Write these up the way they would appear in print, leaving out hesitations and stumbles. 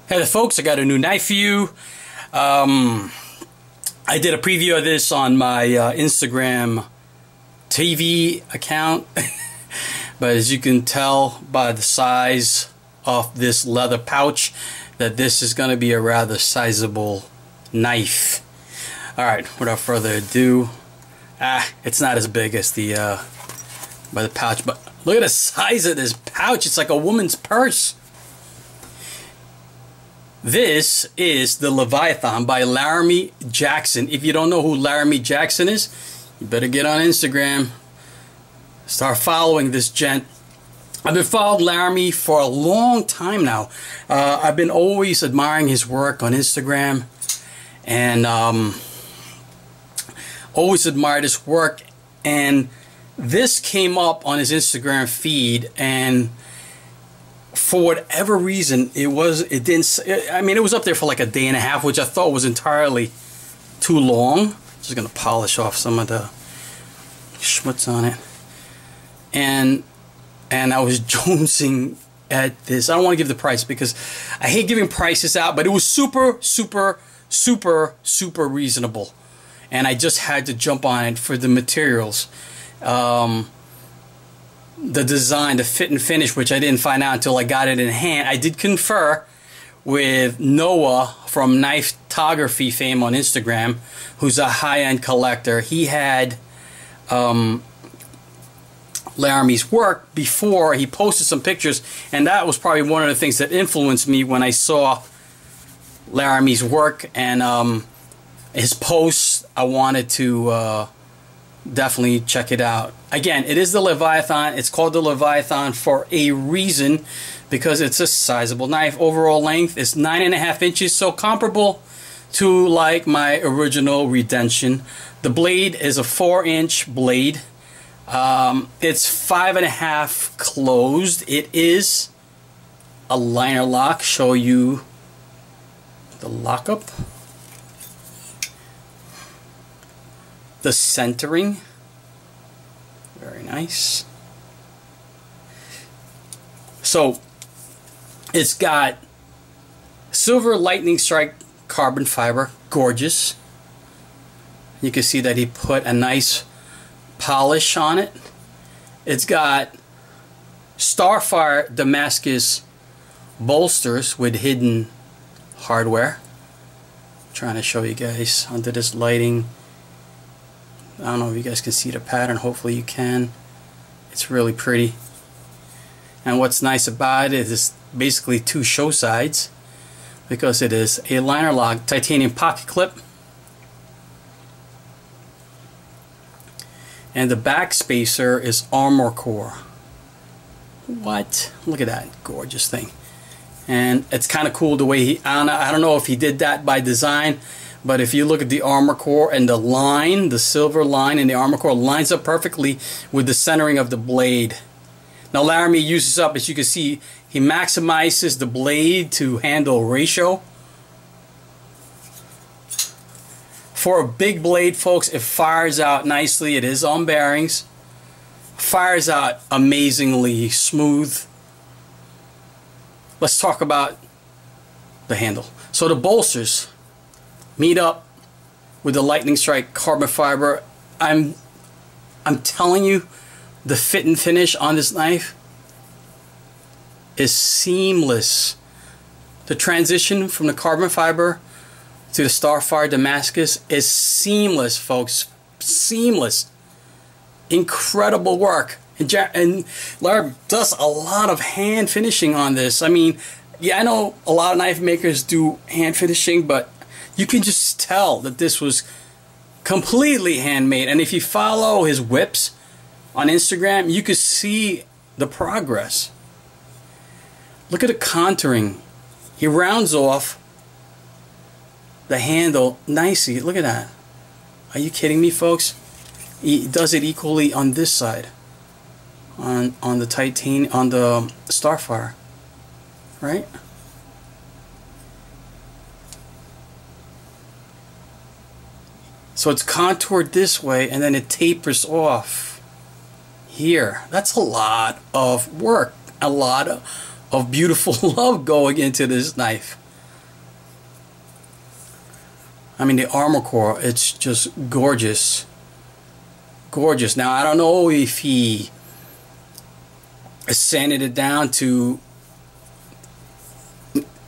Hey there folks, I got a new knife for you. I did a preview of this on my Instagram TV account, but as you can tell by the size of this leather pouch that this is going to be a rather sizable knife. Alright, without further ado, it's not as big as the pouch, but look at the size of this pouch. It's like a woman's purse. This is the Leviathan by Laramie Jackson. If you don't know who Laramie Jackson is, you better get on Instagram. Start following this gent. I've been following Laramie for a long time now. I've been always admiring his work on Instagram, and always admired his work. And this came up on his Instagram feed, and for whatever reason, it was up there for like a day and a half, which I thought was entirely too long. Just gonna polish off some of the schmutz on it, and I was jonesing at this. I don't want to give the price because I hate giving prices out, but it was super reasonable, and I just had to jump on it for the materials. The design, the fit and finish, which I didn't find out until I got it in hand. I did confer with Noah from Knifetography fame on Instagram, who's a high-end collector. He had Laramie's work before. He posted some pictures, and that was probably one of the things that influenced me when I saw Laramie's work and his posts. I wanted to definitely check it out. Again, it is the Leviathan. It's called the Leviathan for a reason, because it's a sizable knife. Overall length is 9.5 inches, so comparable to like my original Redemption. The blade is a 4-inch blade. It's 5.5 closed. It is a liner lock. Show you the lockup. The centering, very nice. So it's got silver lightning strike carbon fiber, gorgeous. You can see that he put a nice polish on it. It's got Starfire Damascus bolsters with hidden hardware. I'm trying to show you guys under this lighting. I don't know if you guys can see the pattern. Hopefully you can. It's really pretty. And what's nice about it is it's basically two show sides, because it is a liner lock titanium pocket clip. And the back spacer is Armor Core. What? Look at that gorgeous thing. And it's kind of cool the way he, I don't know if he did that by design, but if you look at the Armor Core and the line, the silver line in the Armor Core lines up perfectly with the centering of the blade. Now Laramie uses up, as you can see, he maximizes the blade to handle ratio. For a big blade, folks, it fires out nicely. It is on bearings. Fires out amazingly smooth. Let's talk about the handle. So the bolsters meet up with the lightning strike carbon fiber. I'm telling you, the fit and finish on this knife is seamless. The transition from the carbon fiber to the Starfire Damascus is seamless, folks. Seamless. Incredible work. And Laramie does a lot of hand finishing on this. I mean, yeah, I know a lot of knife makers do hand finishing, but you can just tell that this was completely handmade. And if you follow his whips on Instagram, you can see the progress. Look at the contouring. He rounds off the handle nicely. Look at that. Are you kidding me, folks? He does it equally on this side, on the titanium, on the Starfire, right? So it's contoured this way, and then it tapers off here. That's a lot of work, a lot of beautiful love going into this knife. I mean, the armor core, it's just gorgeous. Gorgeous. Now, I don't know if he sanded it down to,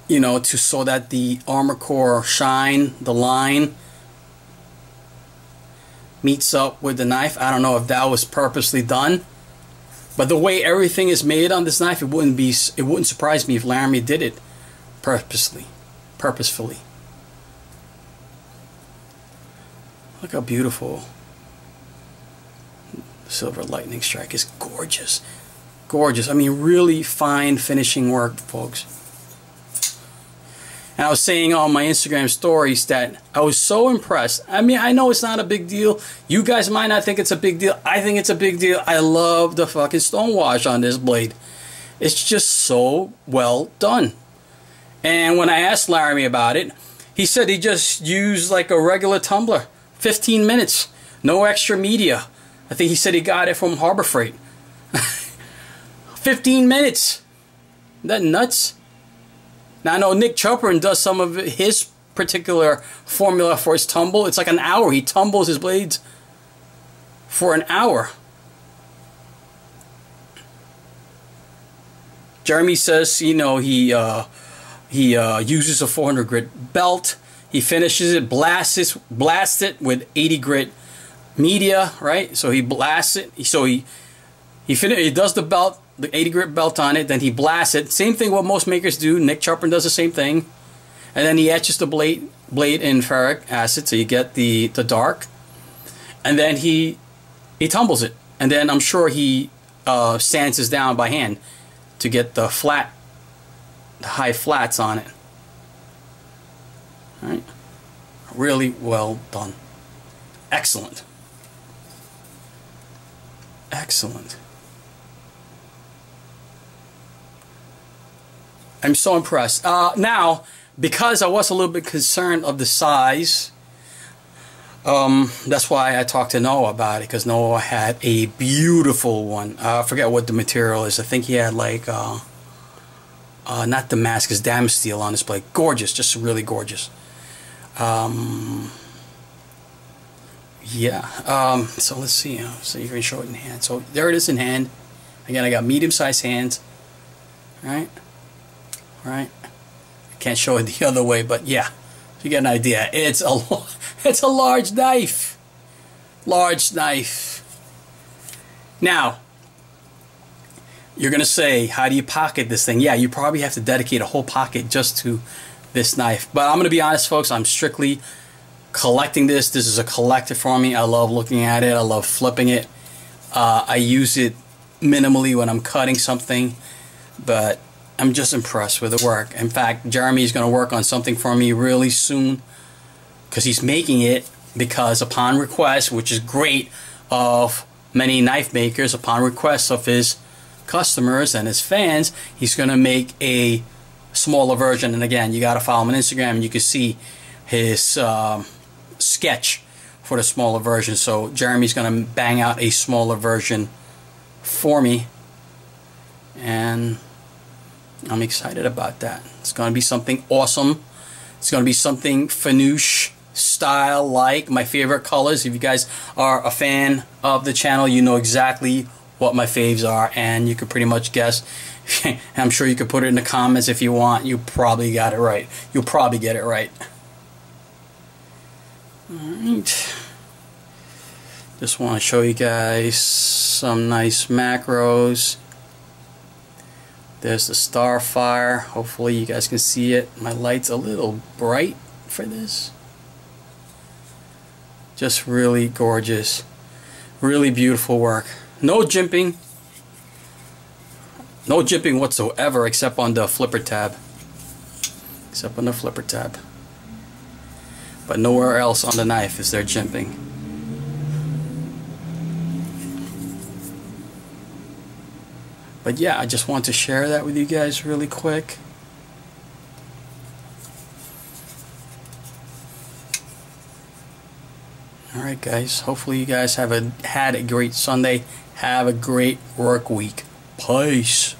you know, to so that the armor core shine, the line meets up with the knife. I don't know if that was purposely done, but the way everything is made on this knife, it wouldn't surprise me if Laramie did it purposefully. Look how beautiful the silver lightning strike is. Gorgeous. Gorgeous. I mean, really fine finishing work, folks. And I was saying on my Instagram stories that I was so impressed. I mean, I know it's not a big deal. You guys might not think it's a big deal. I think it's a big deal. I love the fucking stonewash on this blade. It's just so well done. And when I asked Laramie about it, he said he just used like a regular tumbler. 15 minutes. No extra media. I think he said he got it from Harbor Freight. 15 minutes. Isn't that nuts? Now, I know Nick Choprin does some of his particular formula for his tumble. It's like an hour. He tumbles his blades for an hour. Jeremy says, you know, he uses a 400 grit belt. He finishes it, blasts it with 80 grit media, right? So he blasts it. So he does the belt, the 80 grit belt on it, then he blasts it. Same thing what most makers do. Nick Choprin does the same thing. And then he etches the blade in ferric acid so you get the dark. And then he tumbles it. And then I'm sure he sands this down by hand to get the high flats on it. All right. Really well done. Excellent. Excellent. I'm so impressed. Now, because I was a little bit concerned of the size, that's why I talked to Noah about it, because Noah had a beautiful one. I forget what the material is. I think he had like, not Damascus, Damascus steel on his blade. Gorgeous, just really gorgeous. Yeah, so let's see. So you can show it in hand. So there it is in hand. Again, I got medium-sized hands. Right? Right? I can't show it the other way, but yeah, you get an idea. It's a large knife. Large knife. Now, you're gonna say, how do you pocket this thing? Yeah, you probably have to dedicate a whole pocket just to this knife. But I'm gonna be honest, folks. I'm strictly collecting this. This is a collector for me. I love looking at it. I love flipping it. I use it minimally when I'm cutting something, but I'm just impressed with the work. In fact, Jeremy is going to work on something for me really soon, because he's making it because upon request, which is great, of many knife makers, upon request of his customers and his fans, he's going to make a smaller version. And again, you got to follow him on Instagram and you can see his sketch for the smaller version. So Jeremy's going to bang out a smaller version for me, and I'm excited about that. It's going to be something awesome. It's going to be something Fanush style, like my favorite colors. If you guys are a fan of the channel, you know exactly what my faves are, and you could pretty much guess. I'm sure you could put it in the comments if you want. You probably got it right. You'll probably get it right. Alright. Just want to show you guys some nice macros. There's the Starfire. Hopefully you guys can see it. My light's a little bright for this. Just really gorgeous. Really beautiful work. No jimping. No jimping whatsoever except on the flipper tab. Except on the flipper tab. But nowhere else on the knife is there jimping. But yeah, I just want to share that with you guys really quick. Alright guys, hopefully you guys have had a great Sunday. Have a great work week. Peace.